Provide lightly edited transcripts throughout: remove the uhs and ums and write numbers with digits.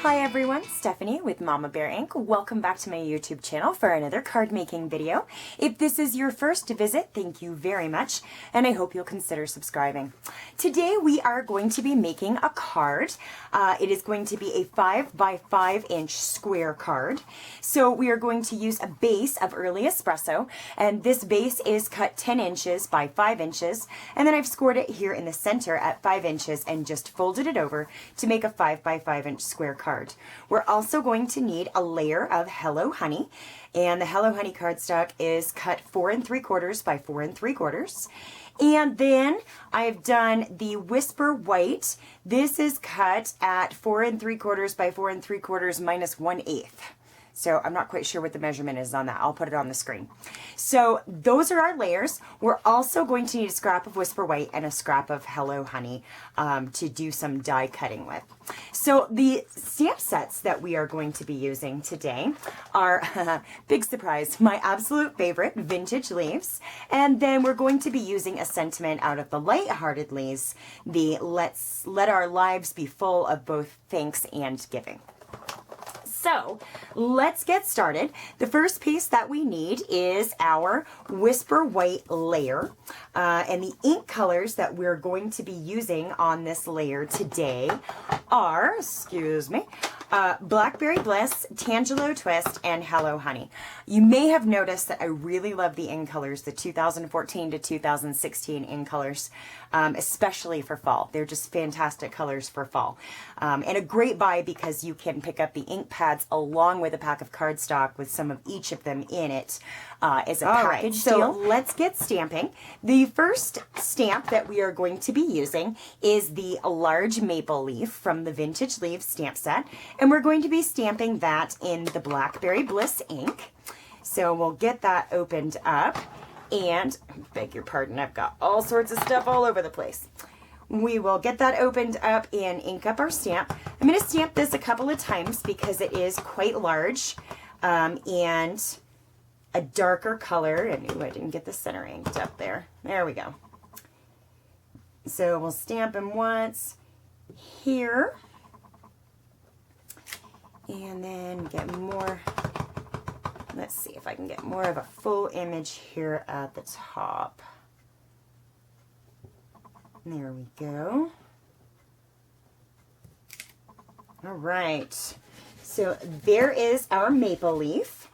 Hi everyone, Stephanie with Mama Bear Ink. Welcome back to my YouTube channel for another card making video. If this is your first visit, thank you very much, and I hope you'll consider subscribing. Today we are going to be making a card. It is going to be a 5 by 5 inch square card. So we are going to use a base of Early Espresso, and this base is cut 10 inches by 5 inches, and then I've scored it here in the center at 5 inches and just folded it over to make a 5 by 5 inch square card. We're also going to need a layer of Hello Honey, and the Hello Honey cardstock is cut 4 3/4 by 4 3/4. And then I've done the Whisper White. This is cut at 4 3/4 by 4 3/4 minus 1/8. So I'm not quite sure what the measurement is on that. I'll put it on the screen. So those are our layers. We're also going to need a scrap of Whisper White and a scrap of Hello Honey to do some die cutting with. So the stamp sets that we are going to be using today are, big surprise, my absolute favorite, Vintage Leaves. And then we're going to be using a sentiment out of the Lighthearted Leaves, the Let Our Lives Be Full of Both Thanks and Giving. So let's get started. The first piece that we need is our Whisper White layer. And the ink colors that we're going to be using on this layer today are, Blackberry Bliss, Tangelo Twist, and Hello Honey. You may have noticed that I really love the ink colors, the 2014 to 2016 ink colors, especially for fall. They're just fantastic colors for fall. And a great buy because you can pick up the ink pads along with a pack of cardstock with some of each of them in it as a package deal. So let's get stamping. The first stamp that we are going to be using is the large maple leaf from the Vintage Leaves stamp set. And we're going to be stamping that in the Blackberry Bliss ink. So we'll get that opened up. And, beg your pardon, I've got all sorts of stuff all over the place. We will get that opened up and ink up our stamp. I'm going to stamp this a couple of times because it is quite large and a darker color. And ooh, I didn't get the center inked up there. There we go. So we'll stamp him once here. And then get more, let's see if I can get more of a full image here at the top. There we go. All right, so there is our maple leaf.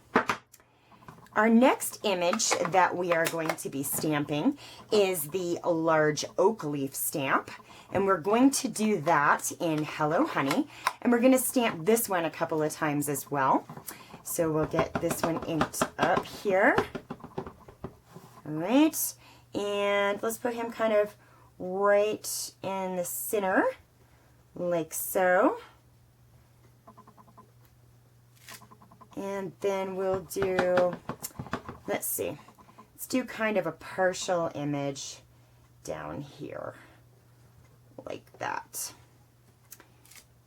Our next image that we are going to be stamping is the large oak leaf stamp. And we're going to do that in Hello Honey. And we're going to stamp this one a couple of times as well. So we'll get this one inked up here. All right. And let's put him kind of right in the center, like so. And then we'll do, let's see, let's do kind of a partial image down here. Like that.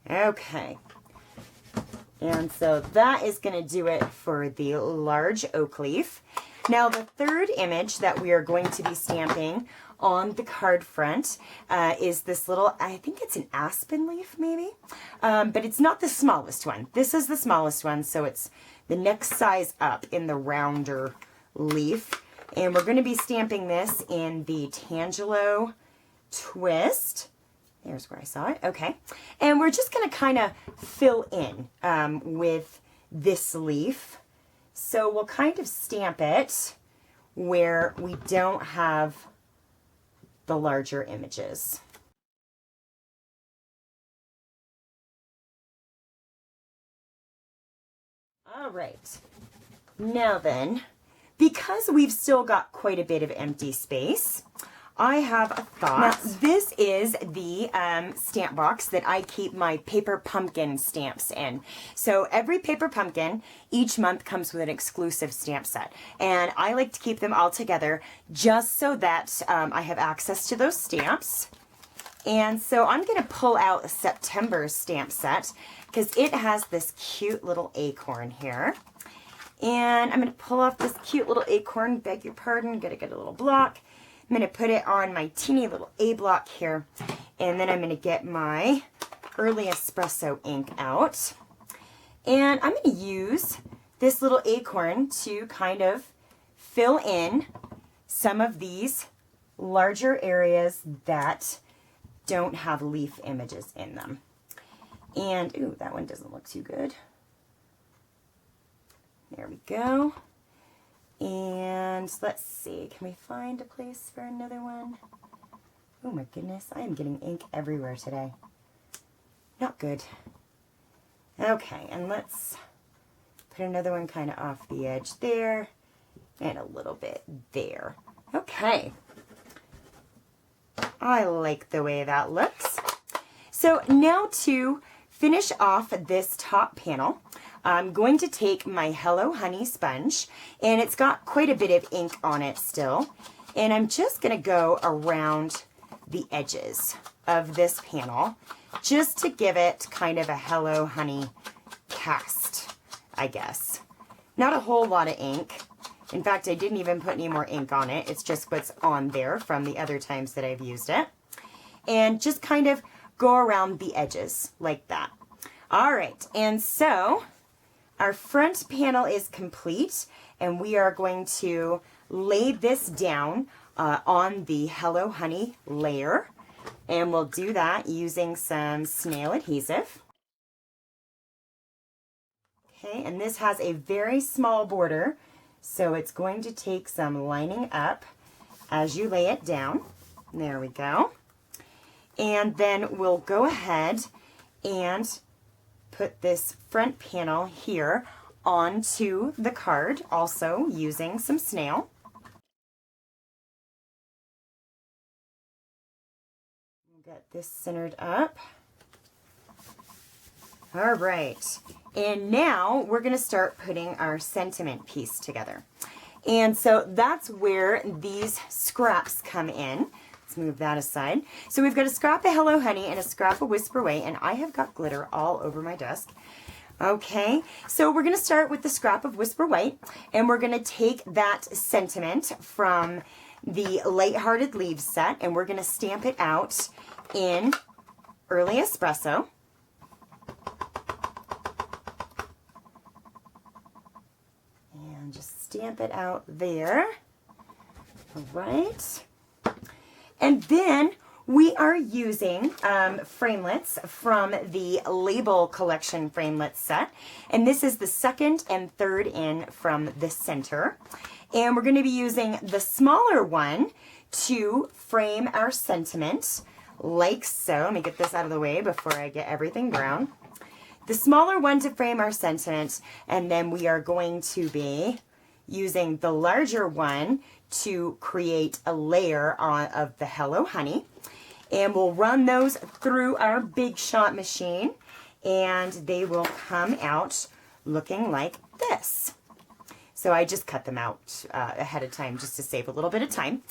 Okay. And so that is going to do it for the large oak leaf. Now the third image that we are going to be stamping on the card front is this little, I think it's an aspen leaf maybe, but it's not the smallest one. This is the smallest one, so it's the next size up in the rounder leaf. And we're going to be stamping this in the Tangelo Twist. There's where I saw it. Okay. And we're just going to kind of fill in with this leaf. So we'll kind of stamp it where we don't have the larger images. All right. Now then, because we've still got quite a bit of empty space, I have a thought. Now, this is the stamp box that I keep my paper pumpkin stamps in. So every paper pumpkin each month comes with an exclusive stamp set. And I like to keep them all together just so that I have access to those stamps. And so I'm going to pull out September's stamp set because it has this cute little acorn here. And I'm going to pull off this cute little acorn, beg your pardon, gotta get a little block. I'm going to put it on my teeny little A block here, and then I'm going to get my Early Espresso ink out. And I'm going to use this little acorn to kind of fill in some of these larger areas that don't have leaf images in them. And, ooh, that one doesn't look too good. There we go. And let's see, can we find a place for another one? Oh my goodness, I am getting ink everywhere today. Not good. Okay, and let's put another one kind of off the edge there, and a little bit there. Okay. I like the way that looks. So now to finish off this top panel, I'm going to take my Hello Honey sponge, and it's got quite a bit of ink on it still, and I'm just going to go around the edges of this panel just to give it kind of a Hello Honey cast, I guess. Not a whole lot of ink. In fact, I didn't even put any more ink on it. It's just what's on there from the other times that I've used it. And just kind of go around the edges like that. All right, and so our front panel is complete, and we are going to lay this down on the Hello Honey layer. And we'll do that using some snail adhesive. Okay, and this has a very small border, so it's going to take some lining up as you lay it down. There we go. And then we'll go ahead and put this front panel here onto the card, also using some snail. Get this centered up. All right, and now we're going to start putting our sentiment piece together. And so that's where these scraps come in. Let's move that aside. So we've got a scrap of Hello Honey and a scrap of Whisper Away, and I have got glitter all over my desk. Okay, so we're going to start with the scrap of Whisper White, and we're going to take that sentiment from the Lighthearted Leaves set, and we're going to stamp it out in Early Espresso. And just stamp it out there. All right. And then we are using framelits from the Label Collection framelit set. And this is the second and third in from the center. And we're going to be using the smaller one to frame our sentiment, like so. Let me get this out of the way before I get everything brown. The smaller one to frame our sentiment, and then we are going to be using the larger one to create a layer of the Hello Honey. And we'll run those through our Big Shot machine, and they will come out looking like this. So I just cut them out ahead of time just to save a little bit of time.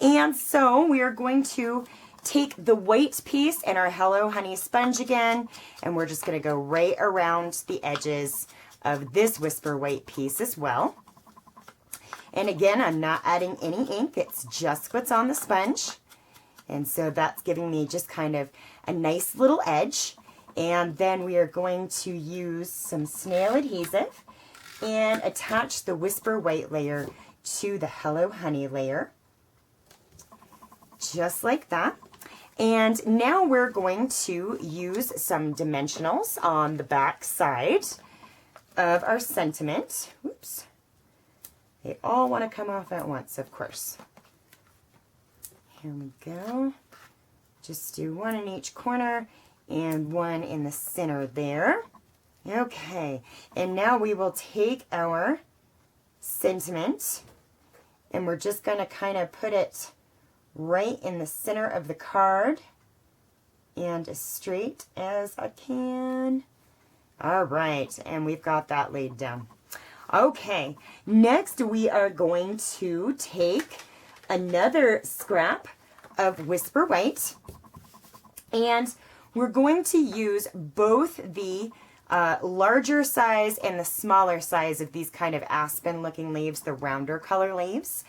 And so we are going to take the white piece and our Hello Honey sponge again, and we're just going to go right around the edges of this Whisper White piece as well. And again, I'm not adding any ink, it's just what's on the sponge. And so that's giving me just kind of a nice little edge. And then we are going to use some snail adhesive and attach the Whisper White layer to the Hello Honey layer. Just like that. And now we're going to use some dimensionals on the back side of our sentiment. Oops. They all want to come off at once, of course. Here we go. Just do one in each corner and one in the center there. Okay, and now we will take our sentiment and we're just going to kind of put it right in the center of the card and as straight as I can. All right, and we've got that laid down. Okay, next we are going to take another scrap of Whisper White, and we're going to use both the larger size and the smaller size of these kind of aspen looking leaves, the rounder color leaves.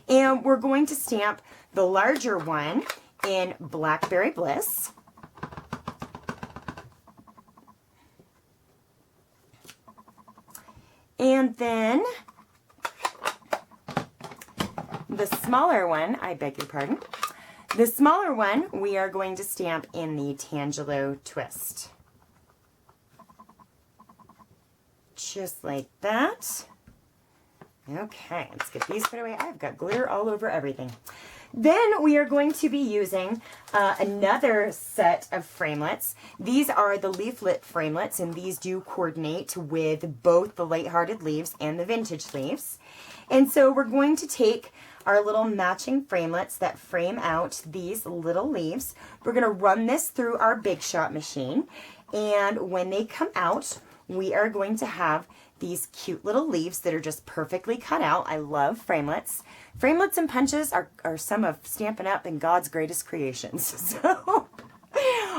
And we're going to stamp the larger one in Blackberry Bliss. And then the smaller one, I beg your pardon, the smaller one we are going to stamp in the Tangelo twist. Just like that. Okay, let's get these put away. I've got glitter all over everything. Then we are going to be using another set of framelits. These are the leaflet framelits, and these do coordinate with both the lighthearted leaves and the vintage leaves. And so we're going to take our little matching framelits that frame out these little leaves. We're going to run this through our Big Shot machine, and when they come out, we are going to have these cute little leaves that are just perfectly cut out. I love framelits. Framelits and punches are some of Stampin' Up! And God's greatest creations. So,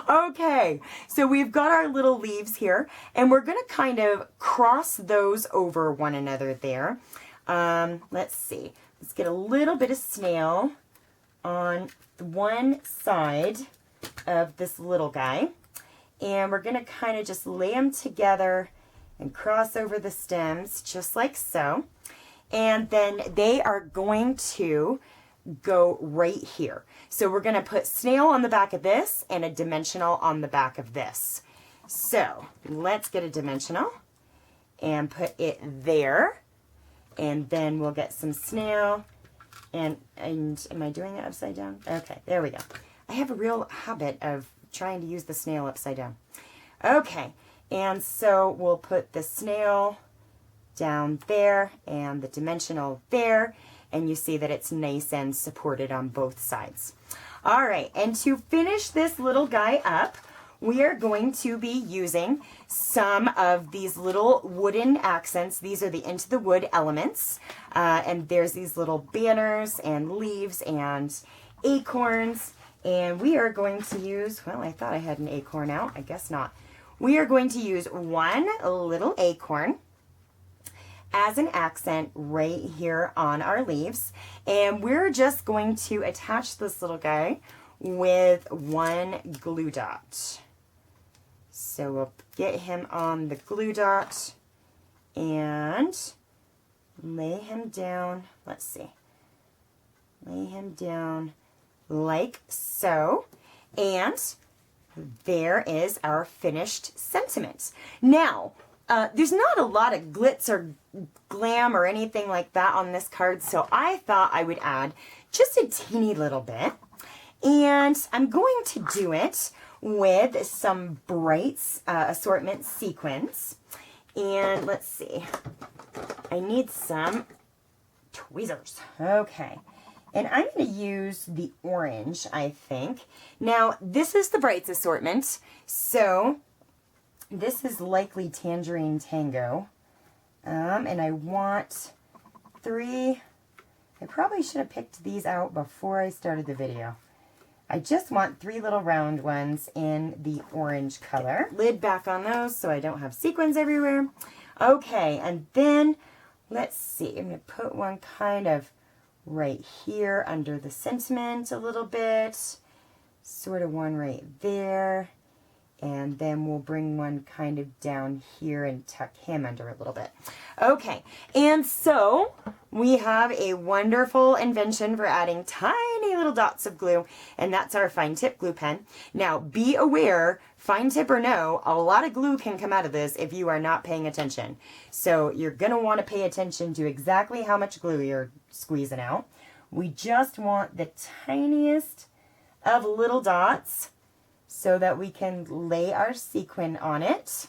okay, so we've got our little leaves here, and we're going to kind of cross those over one another there. Let's see. Let's get a little bit of snail on one side of this little guy, and we're going to kind of just lay them together and cross over the stems just like so. And then they are going to go right here. So we're going to put snail on the back of this and a dimensional on the back of this. So let's get a dimensional and put it there. And then we'll get some snail. And am I doing it upside down? Okay, there we go. I have a real habit of trying to use the snail upside down. Okay. And so we'll put the snail down there and the dimensional there, and you see that it's nice and supported on both sides. All right, and to finish this little guy up, we are going to be using some of these little wooden accents. These are the Into the Wood elements, and there's these little banners and leaves and acorns, and we are going to use, well, I thought I had an acorn out. I guess not. We are going to use one little acorn as an accent right here on our leaves. And we're just going to attach this little guy with one glue dot. So we'll get him on the glue dot and lay him down. Let's see. Lay him down like so. And there is our finished sentiment. Now, there's not a lot of glitz or glam or anything like that on this card, so I thought I would add just a teeny little bit. And I'm going to do it with some Brights assortment sequins. And let's see, I need some tweezers. Okay. And I'm going to use the orange, I think. Now, this is the Brights assortment, so this is likely Tangerine Tango. And I want 3. I probably should have picked these out before I started the video. I just want 3 little round ones in the orange color. Lid back on those so I don't have sequins everywhere. Okay, and then, let's see, I'm going to put one kind of right here under the sentiment a little bit, sort of one right there, and then we'll bring one kind of down here and tuck him under a little bit. Okay, and so we have a wonderful invention for adding tiny little dots of glue, and that's our fine tip glue pen. Now be aware, fine tip or no, a lot of glue can come out of this if you are not paying attention. So you're going to want to pay attention to exactly how much glue you're squeezing out. We just want the tiniest of little dots so that we can lay our sequin on it,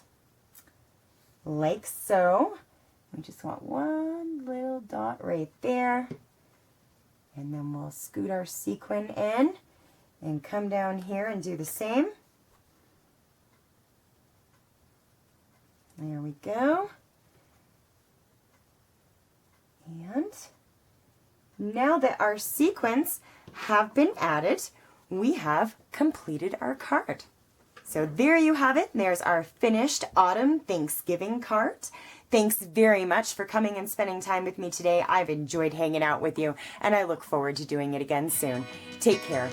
like so. We just want one little dot right there, and then we'll scoot our sequin in and come down here and do the same. There we go. And now that our sequins have been added, we have completed our card. So there you have it. There's our finished Autumn Thanksgiving card. Thanks very much for coming and spending time with me today. I've enjoyed hanging out with you, and I look forward to doing it again soon. Take care.